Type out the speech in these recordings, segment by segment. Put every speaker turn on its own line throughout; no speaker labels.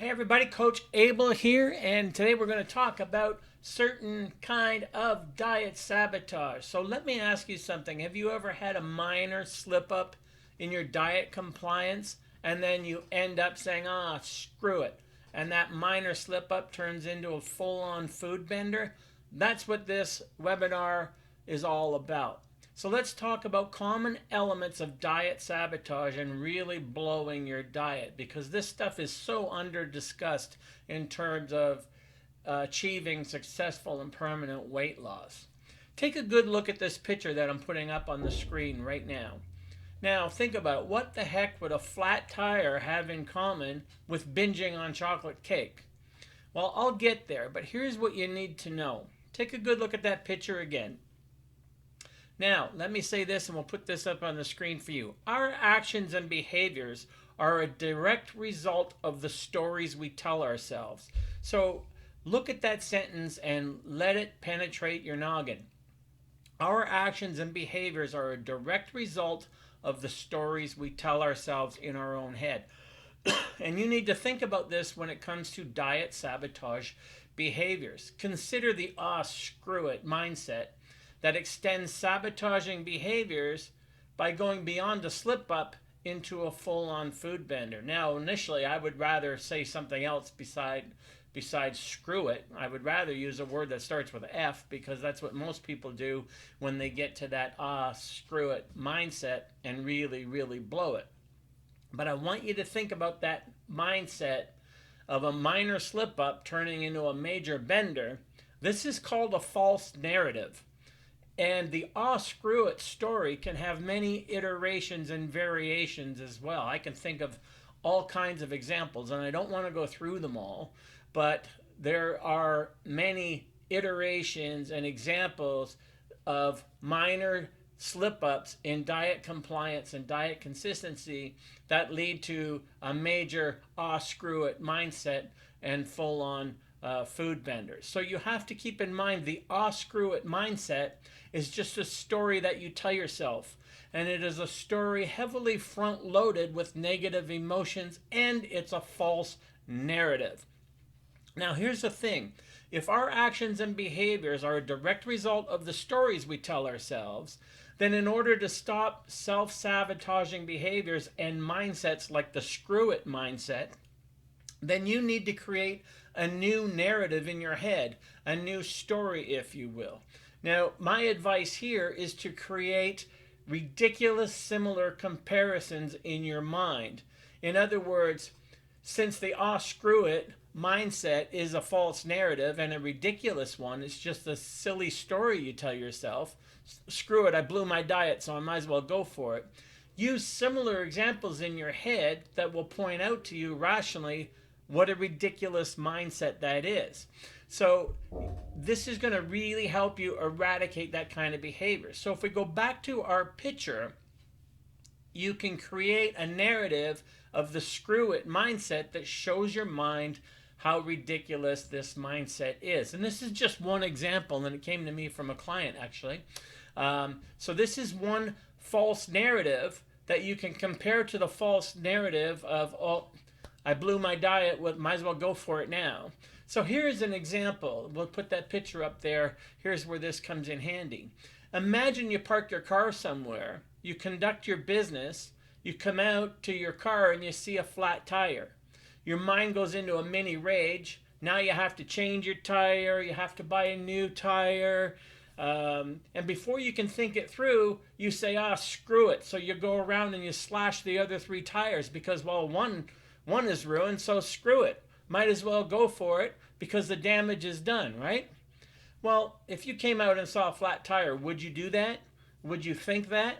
Hey everybody, Coach Abel here, and today we're going to talk about certain kind of diet sabotage. So let me ask you something. Have you ever had a minor slip up in your diet compliance and then you end up saying, screw it, and that minor slip up turns into a full on food bender? That's what this webinar is all about. So let's talk about common elements of diet sabotage and really blowing your diet, because this stuff is so under discussed in terms of achieving successful and permanent weight loss. Take a good look at this picture that I'm putting up on the screen right now. Now think about it. What the heck would a flat tire have in common with binging on chocolate cake? Well, I'll get there, but here's what you need to know. Take a good look at that picture again. Now, let me say this and we'll put this up on the screen for you. Our actions and behaviors are a direct result of the stories we tell ourselves. So look at that sentence and let it penetrate your noggin. Our actions and behaviors are a direct result of the stories we tell ourselves in our own head. And you need to think about this when it comes to diet sabotage behaviors. Consider the screw it mindset that extends sabotaging behaviors by going beyond a slip up into a full-on food bender. Now, initially, I would rather say something else besides screw it. I would rather use a word that starts with F, because that's what most people do when they get to that screw it mindset and really, really blow it. But I want you to think about that mindset of a minor slip up turning into a major bender. This is called a false narrative. And the screw it story can have many iterations and variations as well. I can think of all kinds of examples, and I don't want to go through them all, but there are many iterations and examples of minor slip ups in diet compliance and diet consistency that lead to a major screw it mindset and full on food benders. So you have to keep in mind the screw it mindset is just a story that you tell yourself, and it is a story heavily front loaded with negative emotions, and it's a false narrative. Now here's the thing. If our actions and behaviors are a direct result of the stories we tell ourselves, then in order to stop self-sabotaging behaviors and mindsets like the screw it mindset, then you need to create a new narrative in your head, a new story, if you will. Now, my advice here is to create ridiculous similar comparisons in your mind. In other words, since the screw it mindset is a false narrative and a ridiculous one, it's just a silly story you tell yourself. Screw it, I blew my diet, so I might as well go for it. Use similar examples in your head that will point out to you rationally what a ridiculous mindset that is. So this is going to really help you eradicate that kind of behavior. So if we go back to our picture, you can create a narrative of the screw it mindset that shows your mind how ridiculous this mindset is. And this is just one example, and it came to me from a client actually. So this is one false narrative that you can compare to the false narrative of, I blew my diet, might as well go for it now. So here's an example. We'll put that picture up there. Here's where this comes in handy. Imagine you park your car somewhere, you conduct your business, you come out to your car and you see a flat tire. Your mind goes into a mini rage. Now you have to change your tire, you have to buy a new tire. And before you can think it through, you say, screw it. So you go around and you slash the other 3 tires because, well, one is ruined, so screw it. Might as well go for it because the damage is done, right? Well, if you came out and saw a flat tire, would you do that? Would you think that?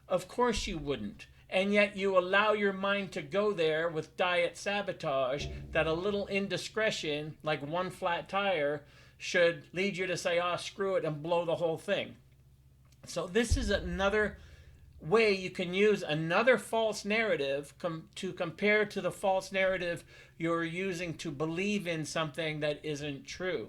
Of course you wouldn't. And yet you allow your mind to go there with diet sabotage, that a little indiscretion, like one flat tire, should lead you to say, screw it, and blow the whole thing. So this is another way you can use another false narrative to compare to the false narrative you're using to believe in something that isn't true.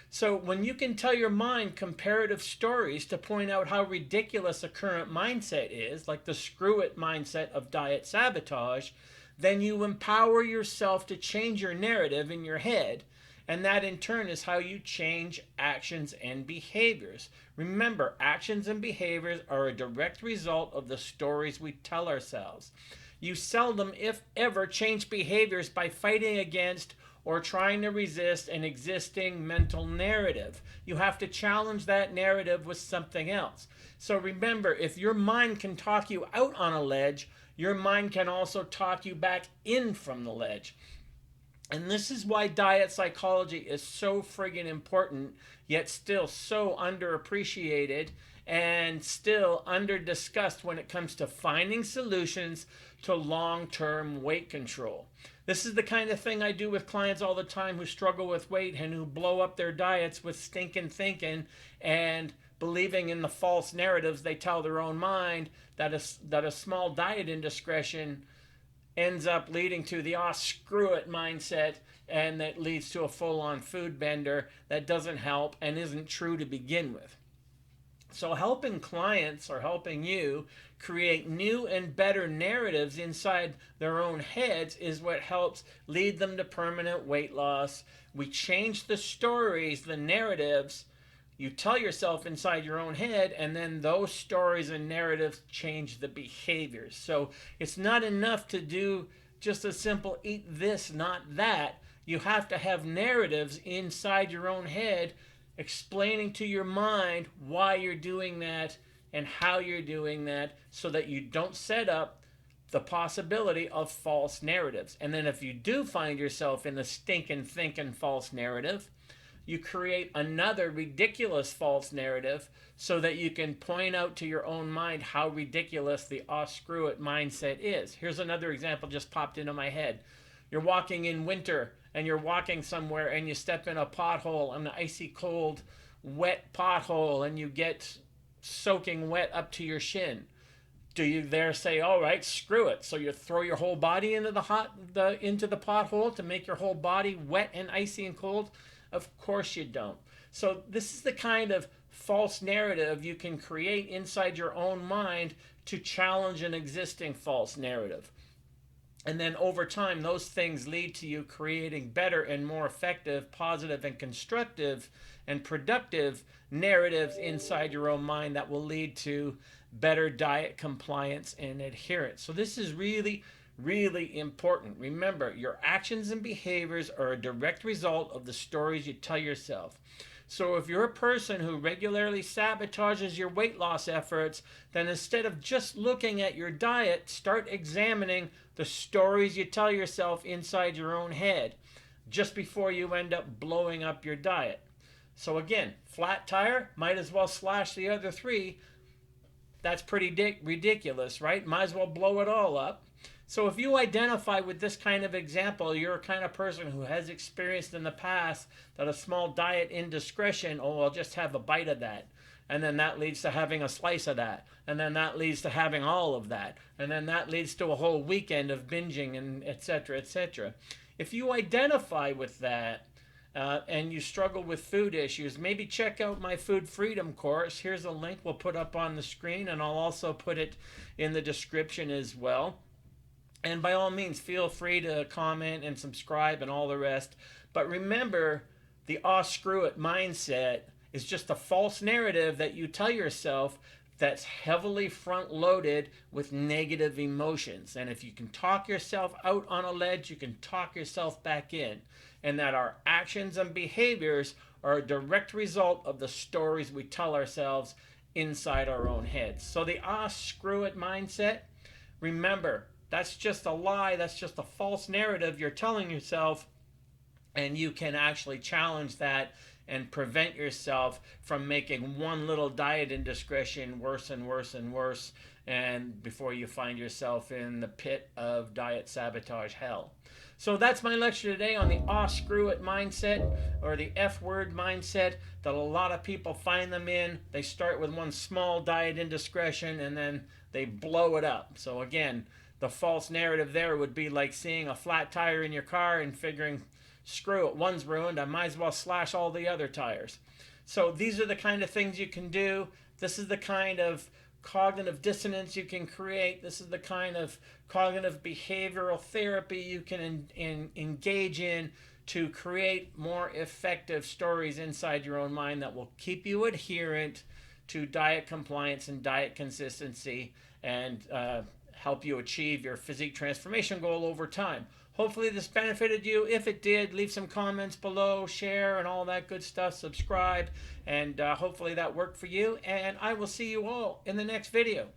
So when you can tell your mind comparative stories to point out how ridiculous a current mindset is, like the screw it mindset of diet sabotage, then you empower yourself to change your narrative in your head. And that in turn is how you change actions and behaviors. Remember, actions and behaviors are a direct result of the stories we tell ourselves. You seldom, if ever, change behaviors by fighting against or trying to resist an existing mental narrative. You have to challenge that narrative with something else. So remember, if your mind can talk you out on a ledge, your mind can also talk you back in from the ledge. And this is why diet psychology is so friggin' important, yet still so underappreciated and still under discussed when it comes to finding solutions to long-term weight control. This is the kind of thing I do with clients all the time who struggle with weight and who blow up their diets with stinking thinking and believing in the false narratives they tell their own mind that a small diet indiscretion ends up leading to the screw it mindset, and that leads to a full-on food bender that doesn't help and isn't true to begin with. So helping clients or helping you create new and better narratives inside their own heads is what helps lead them to permanent weight loss. We change the stories, the narratives you tell yourself inside your own head, and then those stories and narratives change the behaviors. So it's not enough to do just a simple eat this, not that. You have to have narratives inside your own head explaining to your mind why you're doing that and how you're doing that, so that you don't set up the possibility of false narratives. And then if you do find yourself in the stinking thinking false narrative, you create another ridiculous false narrative so that you can point out to your own mind how ridiculous the screw it mindset is. Here's another example just popped into my head. You're walking in winter and you're walking somewhere and you step in a pothole, an icy cold, wet pothole, and you get soaking wet up to your shin. Do you there say, all right, screw it? So you throw your whole body into the pothole to make your whole body wet and icy and cold? Of course you don't. So this is the kind of false narrative you can create inside your own mind to challenge an existing false narrative. And then over time, those things lead to you creating better and more effective, positive and constructive and productive narratives inside your own mind that will lead to better diet compliance and adherence. So this is really important. Remember, your actions and behaviors are a direct result of the stories you tell yourself. So if you're a person who regularly sabotages your weight loss efforts, then instead of just looking at your diet, start examining the stories you tell yourself inside your own head just before you end up blowing up your diet. So again, flat tire, might as well slash the other three. That's pretty ridiculous, right? Might as well blow it all up. So if you identify with this kind of example, you're a kind of person who has experienced in the past that a small diet indiscretion, oh, I'll just have a bite of that. And then that leads to having a slice of that. And then that leads to having all of that. And then that leads to a whole weekend of binging and et cetera, et cetera. If you identify with that, and you struggle with food issues, maybe check out my Food Freedom course. Here's a link we'll put up on the screen, and I'll also put it in the description as well. And by all means, feel free to comment and subscribe and all the rest. But remember, the screw it mindset is just a false narrative that you tell yourself that's heavily front-loaded with negative emotions. And if you can talk yourself out on a ledge, you can talk yourself back in. And that our actions and behaviors are a direct result of the stories we tell ourselves inside our own heads. So the screw it mindset, remember, that's just a lie. That's just a false narrative you're telling yourself, and you can actually challenge that and prevent yourself from making one little diet indiscretion worse and worse and worse, and before you find yourself in the pit of diet sabotage hell. So that's my lecture today on the screw it mindset, or the F word mindset, that a lot of people find them in. They start with one small diet indiscretion and then they blow it up. So again, the false narrative there would be like seeing a flat tire in your car and figuring, screw it, one's ruined, I might as well slash all the other tires. So these are the kind of things you can do. This is the kind of cognitive dissonance you can create. This is the kind of cognitive behavioral therapy you can engage in to create more effective stories inside your own mind that will keep you adherent to diet compliance and diet consistency, and help you achieve your physique transformation goal over time. Hopefully this benefited you. If it did, leave some comments below, share, and all that good stuff. Subscribe, and hopefully that worked for you. And I will see you all in the next video.